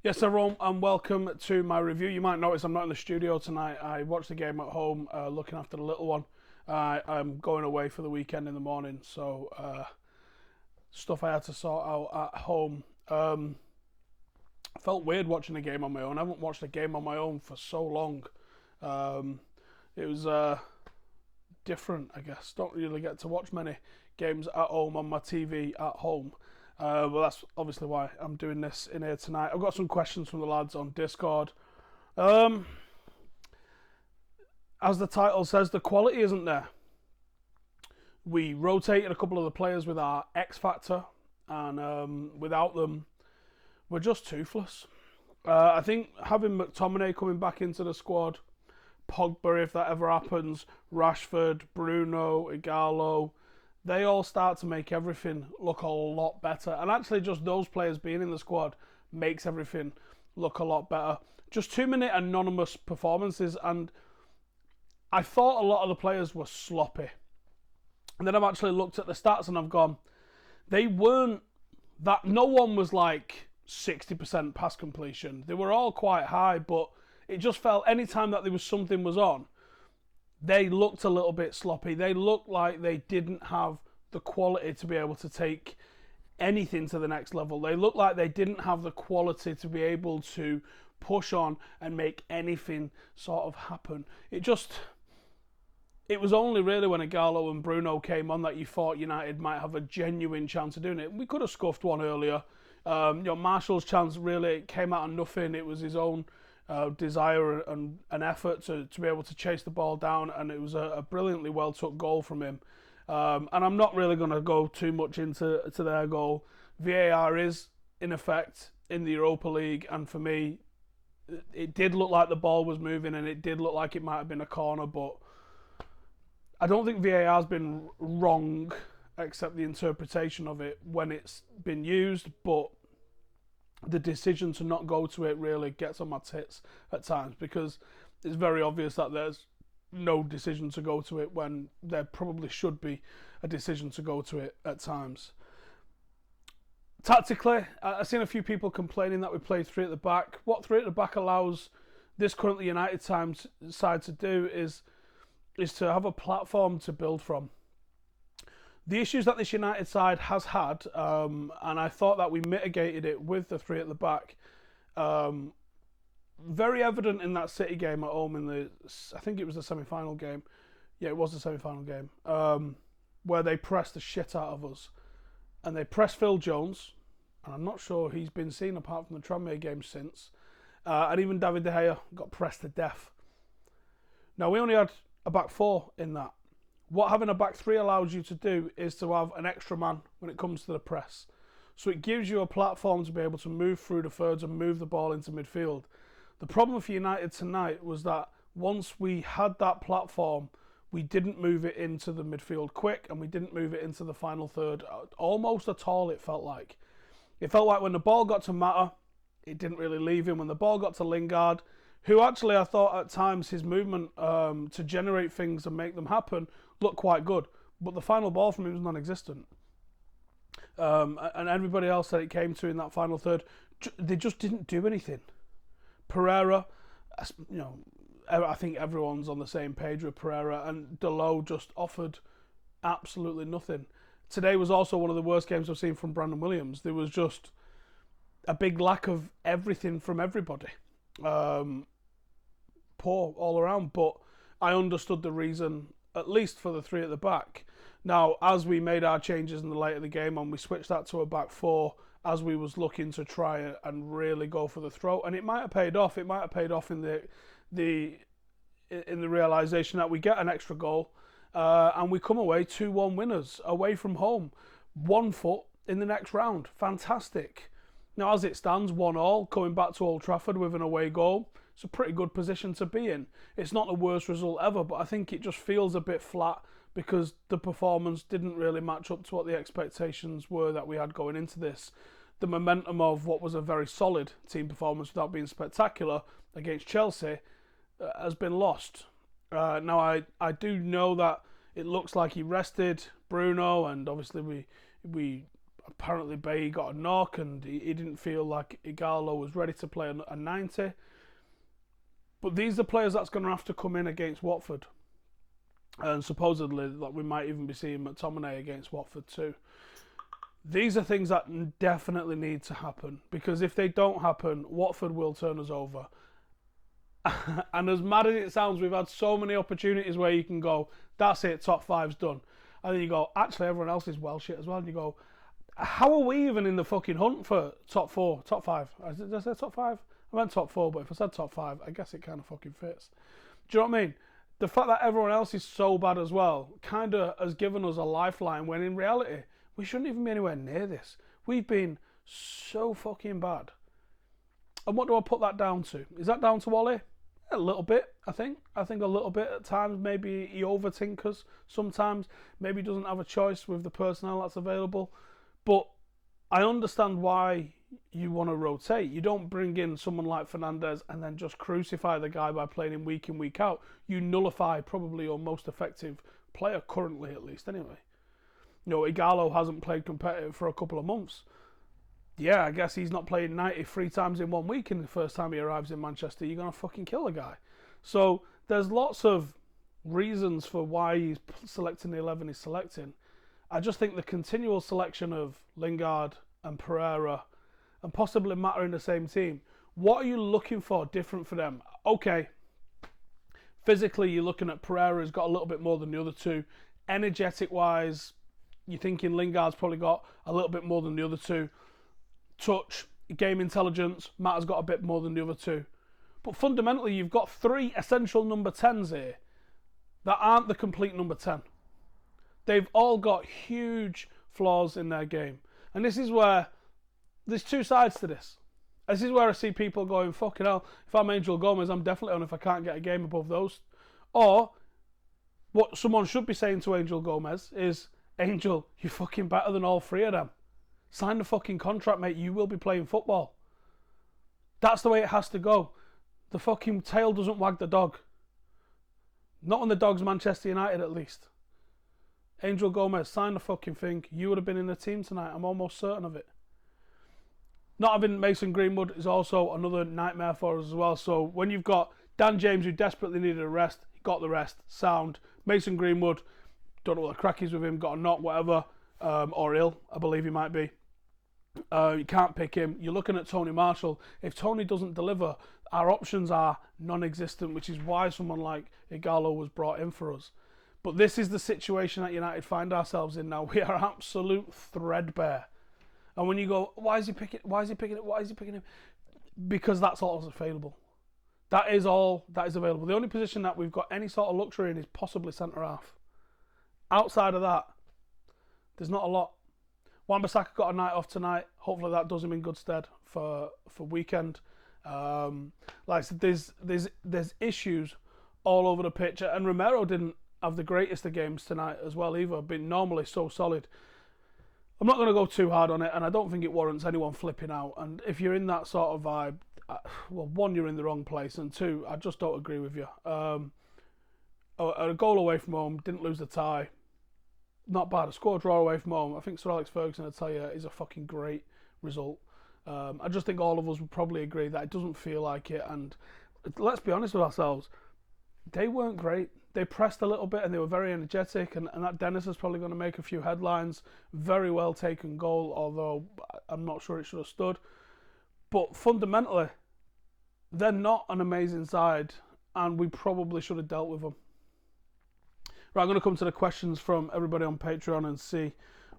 Yes, everyone, and welcome to my review. You might notice I'm not in the studio tonight. I watched the game at home, looking after the little one. I'm going away for the weekend in the morning, so stuff I had to sort out at home. Felt weird watching a game on my own. I haven't watched a game on my own for so long. It was different, I guess. Don't really get to watch many games at home on my TV at home. Well, that's obviously why I'm doing this in here tonight. I've got some questions from the lads on Discord. As the title says, the quality isn't there. We rotated a couple of the players with our X Factor, and without them, we're just toothless. I think having McTominay coming back into the squad, Pogba, if that ever happens, Rashford, Bruno, Igalo, they all start to make everything look a lot better. And actually, just those players being in the squad makes everything look a lot better. Just too many anonymous performances, and I thought a lot of the players were sloppy. And then I've actually looked at the stats and I've gone, they weren't that. No one was like 60% pass completion. They were all quite high, but it just felt anytime that there was something was on, they looked a little bit sloppy. They looked like they didn't have the quality to be able to take anything to the next level. They looked like they didn't have the quality to be able to push on and make anything sort of happen. It was only really when Igalo and Bruno came on that you thought United might have a genuine chance of doing it. We could have scuffed one earlier. Marshall's chance really came out of nothing. It was his own desire and an effort to be able to chase the ball down, and it was a brilliantly well took goal from him. And I'm not really going to go too much into their goal. VAR is in effect in the Europa League, and for me, it did look like the ball was moving, and it did look like it might have been a corner, but I don't think VAR's been wrong, except the interpretation of it when it's been used, but the decision to not go to it really gets on my tits at times, because it's very obvious that there's no decision to go to it when there probably should be a decision to go to it at times. Tactically, I've seen a few people complaining that we played three at the back. What three at the back allows this currently United side to do is to have a platform to build from. The issues that this United side has had, and I thought that we mitigated it with the three at the back, very evident in that City game at home I think it was the semi-final game. Yeah, it was the semi-final game, where they pressed the shit out of us. And they pressed Phil Jones, and I'm not sure he's been seen apart from the Tranmere game since. And even David De Gea got pressed to death. Now, we only had a back four in that. What having a back three allows you to do is to have an extra man when it comes to the press. So it gives you a platform to be able to move through the thirds and move the ball into midfield. The problem for United tonight was that once we had that platform, we didn't move it into the midfield quick, and we didn't move it into the final third almost at all, it felt like. It felt like when the ball got to Mata, it didn't really leave him. When the ball got to Lingard, who actually I thought at times his movement to generate things and make them happen looked quite good, but the final ball from him was non-existent. And everybody else that it came to in that final third, they just didn't do anything. Pereira, I think everyone's on the same page with Pereira, and Dalot just offered absolutely nothing. Today was also one of the worst games I've seen from Brandon Williams. There was just a big lack of everything from everybody. Poor all around, but I understood the reason, at least for the three at the back. Now, as we made our changes in the late of the game and we switched that to a back four, as we was looking to try and really go for the throat, and it might have paid off. It might have paid off in the realisation that we get an extra goal, and we come away 2-1 winners away from home, 1 foot in the next round. Fantastic. Now, as it stands, 1-1, coming back to Old Trafford with an away goal. It's a pretty good position to be in. It's not the worst result ever, but I think it just feels a bit flat because the performance didn't really match up to what the expectations were that we had going into this. The momentum of what was a very solid team performance without being spectacular against Chelsea has been lost. Now, I do know that it looks like he rested Bruno, and obviously apparently Bailly got a knock and he didn't feel like Ighalo was ready to play a 90. But these are players that's going to have to come in against Watford. And supposedly, like, we might even be seeing McTominay against Watford too. These are things that definitely need to happen, because if they don't happen, Watford will turn us over. And as mad as it sounds, we've had so many opportunities where you can go, that's it, top 5's done. And then you go, actually everyone else is well shit as well. And you go, how are we even in the fucking hunt for top 4, top 5? Did I say top 5? I meant top 4, but if I said top 5, I guess it kind of fucking fits. Do you know what I mean? The fact that everyone else is so bad as well kind of has given us a lifeline, when in reality, we shouldn't even be anywhere near this. We've been so fucking bad. And what do I put that down to? Is that down to Ollie? A little bit, I think. I think a little bit at times. Maybe he overtinkers sometimes. Maybe he doesn't have a choice with the personnel that's available. But I understand why you want to rotate. You don't bring in someone like Fernandes and then just crucify the guy by playing him week in, week out. You nullify probably your most effective player currently, at least, anyway. You know, Ighalo hasn't played competitive for a couple of months. Yeah, I guess he's not playing 93 times in 1 week, and the first time he arrives in Manchester, you're going to fucking kill a guy. So there's lots of reasons for why he's selecting the 11 he's selecting. I just think the continual selection of Lingard and Pereira, and possibly Mata in the same team, what are you looking for different for them? Okay, physically you're looking at Pereira's got a little bit more than the other two. Energetic-wise, you're thinking Lingard's probably got a little bit more than the other two. Touch, game intelligence, Mata's got a bit more than the other two. But fundamentally, you've got 3 essential number 10s here that aren't the complete number 10. They've all got huge flaws in their game. And this is where there's 2 sides to this. This is where I see people going, fucking hell, if I'm Angel Gomez, I'm definitely on if I can't get a game above those. Or what someone should be saying to Angel Gomez is, Angel, you're fucking better than all 3 of them. Sign the fucking contract, mate. You will be playing football. That's the way it has to go. The fucking tail doesn't wag the dog. Not when the dog's Manchester United, at least. Angel Gomez, sign the fucking thing. You would have been in the team tonight. I'm almost certain of it. Not having Mason Greenwood is also another nightmare for us as well. So when you've got Dan James, who desperately needed a rest, he got the rest. Sound. Mason Greenwood, don't know what the crack is with him, got a knock, whatever. Or ill, I believe he might be. You can't pick him. You're looking at Tony Marshall. If Tony doesn't deliver, our options are non-existent, which is why someone like Ighalo was brought in for us. But this is the situation that United find ourselves in now. We are absolute threadbare. And when you go, why is he picking him? Because that's all that's available. That is all that is available. The only position that we've got any sort of luxury in is possibly centre half. Outside of that, there's not a lot. Wan-Bissaka got a night off tonight. Hopefully that does him in good stead for weekend. Like I said, there's issues all over the pitch, and Romero didn't have the greatest of games tonight as well either, being normally so solid. I'm not going to go too hard on it, and I don't think it warrants anyone flipping out. And if you're in that sort of vibe, well, 1, you're in the wrong place, and 2, I just don't agree with you. A goal away from home, didn't lose the tie. Not bad. A score draw away from home. I think Sir Alex Ferguson would tell you is a fucking great result. I just think all of us would probably agree that it doesn't feel like it. And let's be honest with ourselves, they weren't great. They pressed a little bit and they were very energetic. And that Dennis is probably going to make a few headlines. Very well taken goal, although I'm not sure it should have stood. But fundamentally, they're not an amazing side, and we probably should have dealt with them. Right, I'm going to come to the questions from everybody on Patreon and see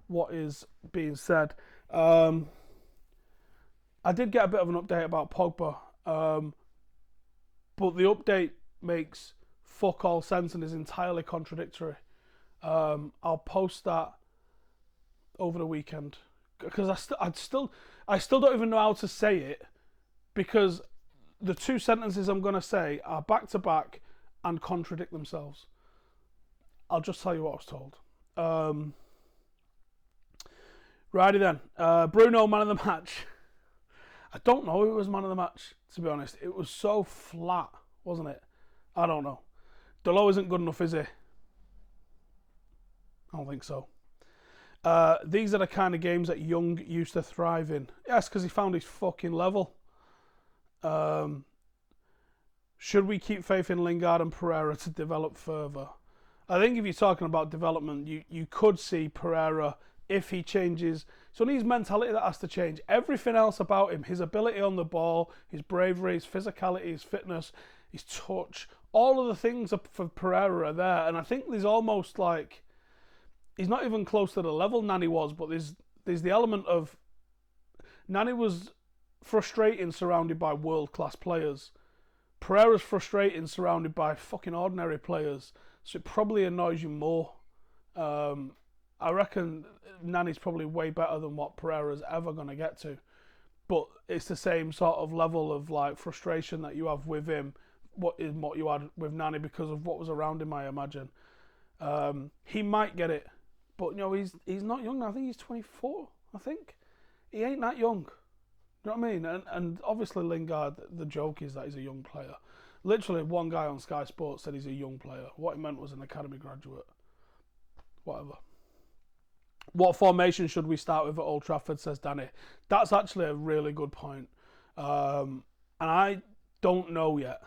what is being said. I did get a bit of an update about Pogba, but the update makes fuck all sense and is entirely contradictory. I'll post that over the weekend because I still don't even know how to say it, because the 2 sentences I'm going to say are back to back and contradict themselves. I'll just tell you what I was told. Righty then. Bruno, man of the match. I don't know who was man of the match, to be honest. It was so flat, wasn't it? I don't know. Delo isn't good enough, is he? I don't think so. These are the kind of games that Young used to thrive in. Yes, because he found his fucking level. Should we keep faith in Lingard and Pereira to develop further? I think if you're talking about development, you could see Pereira, if he changes. So his mentality that has to change. Everything else about him, his ability on the ball, his bravery, his physicality, his fitness, his touch, all of the things for Pereira are there. And I think there's almost like, he's not even close to the level Nani was, but there's the element of, Nani was frustrating surrounded by world-class players. Pereira's frustrating surrounded by fucking ordinary players. So it probably annoys you more. I reckon Nani's probably way better than what Pereira's ever going to get to. But it's the same sort of level of like frustration that you have with him, what you had with Nani because of what was around him, I imagine. He might get it. But, he's not young now. I think he's 24, I think. He ain't that young. You know what I mean? And obviously Lingard, the joke is that he's a young player. Literally, one guy on Sky Sports said he's a young player. What he meant was an academy graduate. Whatever. What formation should we start with at Old Trafford, says Danny. That's actually a really good point. And I don't know yet.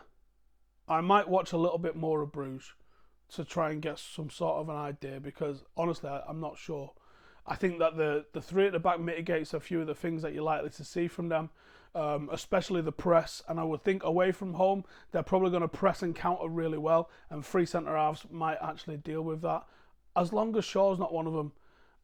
I might watch a little bit more of Bruges to try and get some sort of an idea because, honestly, I'm not sure. I think that the three at the back mitigates a few of the things that you're likely to see from them, especially the press. And I would think away from home, they're probably going to press and counter really well, and three centre-halves might actually deal with that, as long as Shaw's not one of them.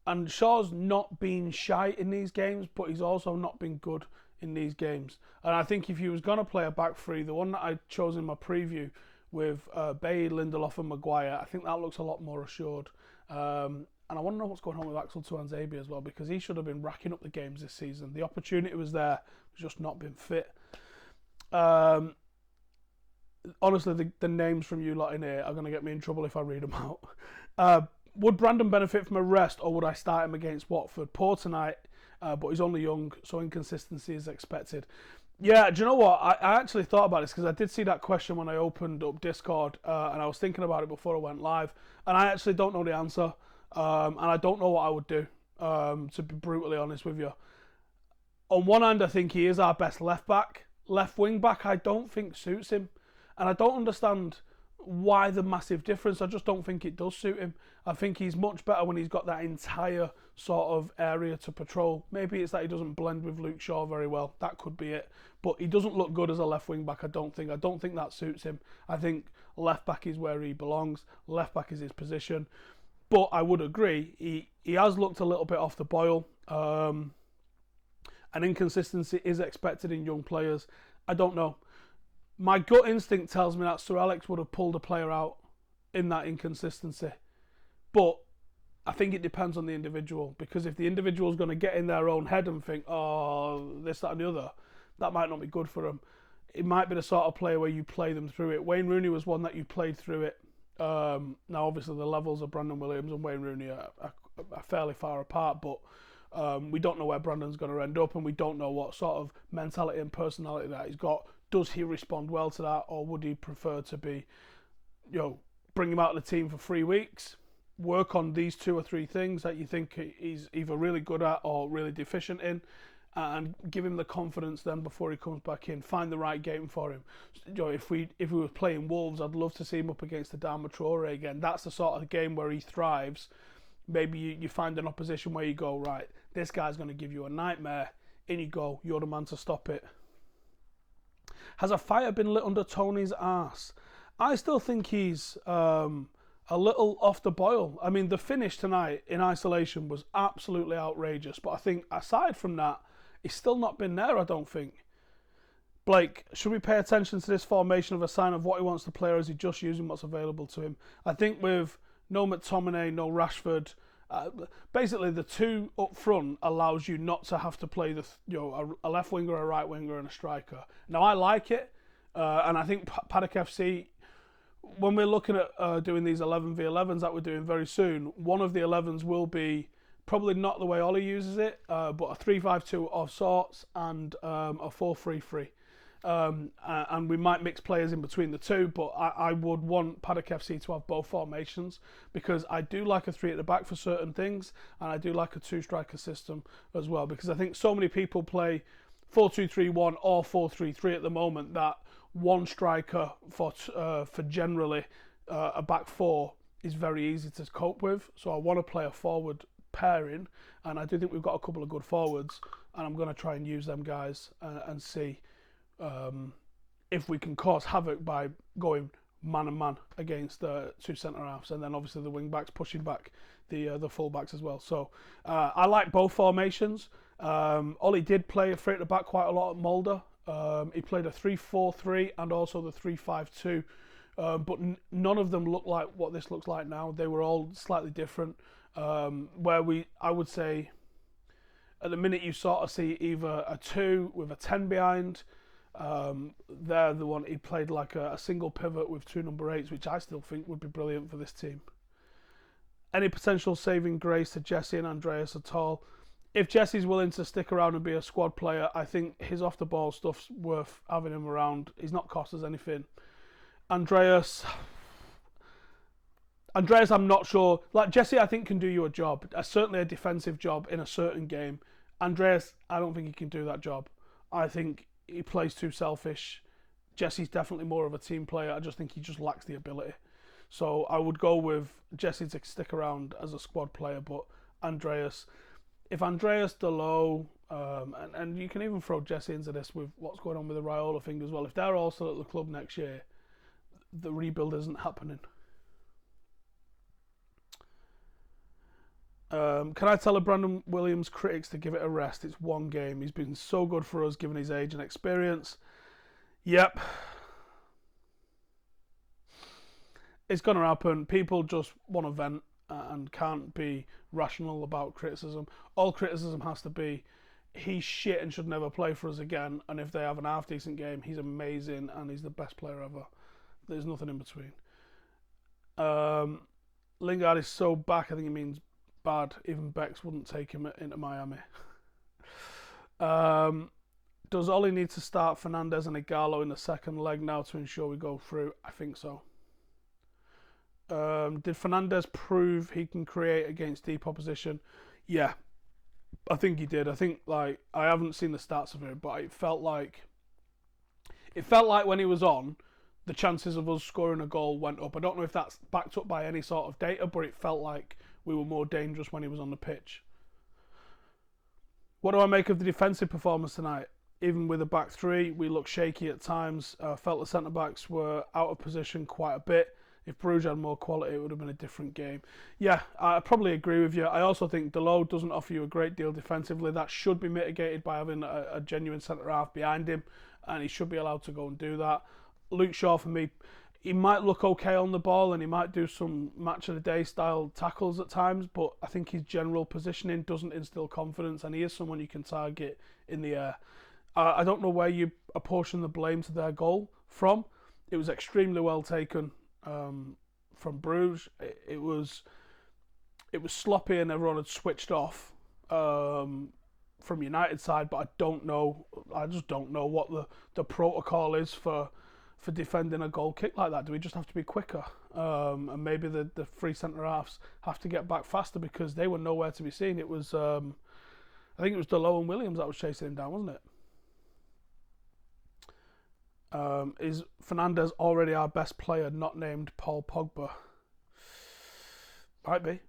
And Shaw's not been shy in these games, but he's also not been good in these games. And I think if he was going to play a back three, the one that I chose in my preview with Bailly, Lindelof and Maguire, I think that looks a lot more assured. And I want to know what's going on with Axel Tuanzebe as well, because he should have been racking up the games this season. The opportunity was there, just not been fit. Honestly, the names from you lot in here are going to get me in trouble if I read them out. Would Brandon benefit from a rest, or would I start him against Watford? Poor tonight, but he's only young, so inconsistency is expected. Yeah, do you know what? I actually thought about this because I did see that question when I opened up Discord, and I was thinking about it before I went live, and I actually don't know the answer. And I don't know what I would do, to be brutally honest with you. On one hand, I think he is our best left back. Left wing back, I don't think suits him. And I don't understand why the massive difference. I just don't think it does suit him. I think he's much better when he's got that entire sort of area to patrol. Maybe it's that he doesn't blend with Luke Shaw very well. That could be it. But he doesn't look good as a left wing back, I don't think. I don't think that suits him. I think left back is where he belongs. Left back is his position. But I would agree, he has looked a little bit off the boil. And inconsistency is expected in young players. I don't know. My gut instinct tells me that Sir Alex would have pulled a player out in that inconsistency. But I think it depends on the individual. Because if the individual is going to get in their own head and think, oh, this, that and the other, that might not be good for them. It might be the sort of player where you play them through it. Wayne Rooney was one that you played through it. Now, obviously, the levels of Brandon Williams and Wayne Rooney are fairly far apart, but we don't know where Brandon's going to end up, and we don't know what sort of mentality and personality that he's got. Does he respond well to that, or would he prefer to be, bring him out of the team for 3 weeks, work on these 2 or 3 things that you think he's either really good at or really deficient in, and give him the confidence then before he comes back in, find the right game for him. If we were playing Wolves, I'd love to see him up against Adama Traore again. That's the sort of game where he thrives. Maybe you find an opposition where you go, right, this guy's going to give you a nightmare. In you go, you're the man to stop it. Has a fire been lit under Tony's arse? I still think he's a little off the boil. I mean, the finish tonight in isolation was absolutely outrageous, but I think aside from that, he's still not been there, I don't think. Blake, should we pay attention to this formation of a sign of what he wants to play, or is he just using what's available to him? I think with no McTominay, no Rashford, basically the 2 up front allows you not to have to play a left winger, a right winger, and a striker. Now, I like it, and I think Paddock FC, when we're looking at doing these 11v11s that we're doing very soon, one of the 11s will be probably not the way Ollie uses it, but a 3-5-2 of sorts and a 4-3-3. and we might mix players in between the two, but I would want Paddock FC to have both formations, because I do like a 3 at the back for certain things, and I do like a 2-striker system as well, because I think so many people play 4-2-3-1 or 4-3-3 at the moment that one striker for generally a back four is very easy to cope with. So I want to play a forward pairing, and I do think we've got a couple of good forwards, and I'm going to try and use them guys and see if we can cause havoc by going man and man against the two centre halves, and then obviously the wing backs pushing back the full backs as well. So I like both formations. Ollie did play a 3 at the back quite a lot at Mulder. He played a 3-4-3 and also the 3-5-2. But none of them look like what this looks like now. They were all slightly different. I would say, at the minute you sort of see either a 2 with a 10 behind. They're the one he played like a single pivot with 2 number 8s, which I still think would be brilliant for this team. Any potential saving grace to Jesse and Andreas at all? If Jesse's willing to stick around and be a squad player, I think his off the ball stuff's worth having him around. He's not cost us anything. Andreas, I'm not sure. Like Jesse, I think can do you a job, certainly a defensive job in a certain game. Andreas, I don't think he can do that job. I think he plays too selfish. Jesse's definitely more of a team player. I just think he just lacks the ability. So I would go with Jesse to stick around as a squad player, but Andreas, if Andreas, Delo, and you can even throw Jesse into this with what's going on with the Raiola thing as well. If they're all still at the club next year, the rebuild isn't happening. Can I tell a Brandon Williams critics to give it a rest? It's one game. He's been so good for us given his age and experience. Yep. It's going to happen. People just want to vent and can't be rational about criticism. All criticism has to be, he's shit and should never play for us again. And if they have an half decent game, he's amazing and he's the best player ever. There's nothing in between. Lingard is so back, I think he means bad. Even Bex wouldn't take him into Miami. Does Ollie need to start Fernandez and Igalo in the second leg now to ensure we go through? I think so. Did Fernandez prove he can create against deep opposition? Yeah, I think he did. I think, like, I haven't seen the stats of it, but it felt like when he was on, the chances of us scoring a goal went up. I don't know if that's backed up by any sort of data, but it felt like we were more dangerous when he was on the pitch. What do I make of the defensive performance tonight? Even with a back three, we looked shaky at times. Felt the centre-backs were out of position quite a bit. If Brugge had more quality, it would have been a different game. Yeah, I probably agree with you. I also think Delo doesn't offer you a great deal defensively. That should be mitigated by having a genuine centre-half behind him, and he should be allowed to go and do that. Luke Shaw, for me, he might look okay on the ball and he might do some match of the day style tackles at times, but I think his general positioning doesn't instill confidence, and he is someone you can target in the air. I don't know where you apportion the blame to their goal from. It was extremely well taken from Bruges. It was sloppy and everyone had switched off from United side, but I just don't know what the protocol is for defending a goal kick like that. Do we just have to be quicker? And maybe the three centre halves have to get back faster, because they were nowhere to be seen. It was I think it was Delo and Williams that was chasing him down, wasn't it? Is Fernandez already our best player, not named Paul Pogba? Might be.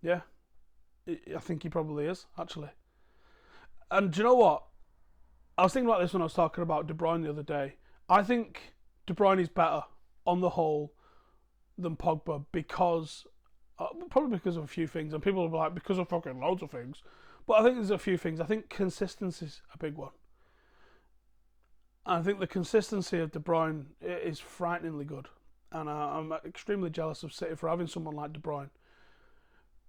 Yeah. I think he probably is, actually. And do you know what? I was thinking about this when I was talking about De Bruyne the other day. I think De Bruyne is better, on the whole, than Pogba because... probably because of a few things. And people will be like, because of fucking loads of things. But I think there's a few things. I think consistency is a big one. I think the consistency of De Bruyne is frighteningly good. And I'm extremely jealous of City for having someone like De Bruyne.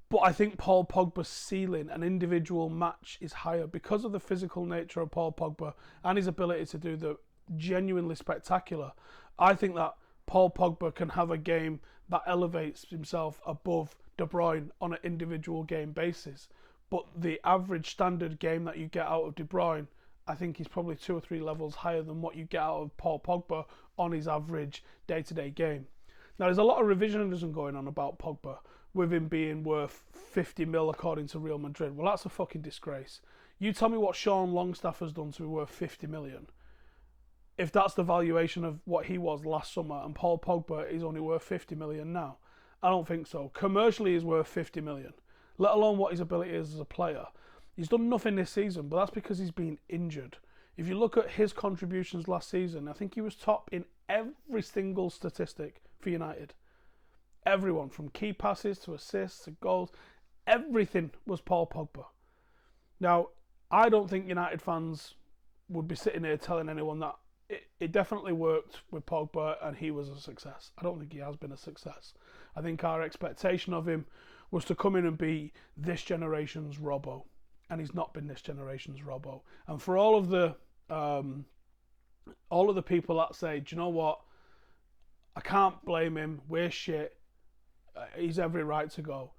But I think Paul Pogba's ceiling, an individual match, is higher because of the physical nature of Paul Pogba and his ability to do the genuinely spectacular. I think that Paul Pogba can have a game that elevates himself above De Bruyne on an individual game basis. But the average standard game that you get out of De Bruyne, I think he's probably 2 or 3 levels higher than what you get out of Paul Pogba on his average day-to-day game. Now, there's a lot of revisionism going on about Pogba, with him being worth 50 mil according to Real Madrid. Well, that's a fucking disgrace. You tell me what Sean Longstaff has done to be worth 50 million. If that's the valuation of what he was last summer, and Paul Pogba is only worth 50 million now, I don't think so. Commercially, he's worth 50 million, let alone what his ability is as a player. He's done nothing this season, but that's because he's been injured. If you look at his contributions last season, I think he was top in every single statistic for United. Everyone, from key passes to assists to goals, everything was Paul Pogba. Now, I don't think United fans would be sitting here telling anyone that it definitely worked with Pogba and he was a success. I don't think he has been a success. I think our expectation of him was to come in and be this generation's Robbo, and he's not been this generation's Robbo. And for all of the people that say, do you know what, I can't blame him, we're shit, he's every right to go.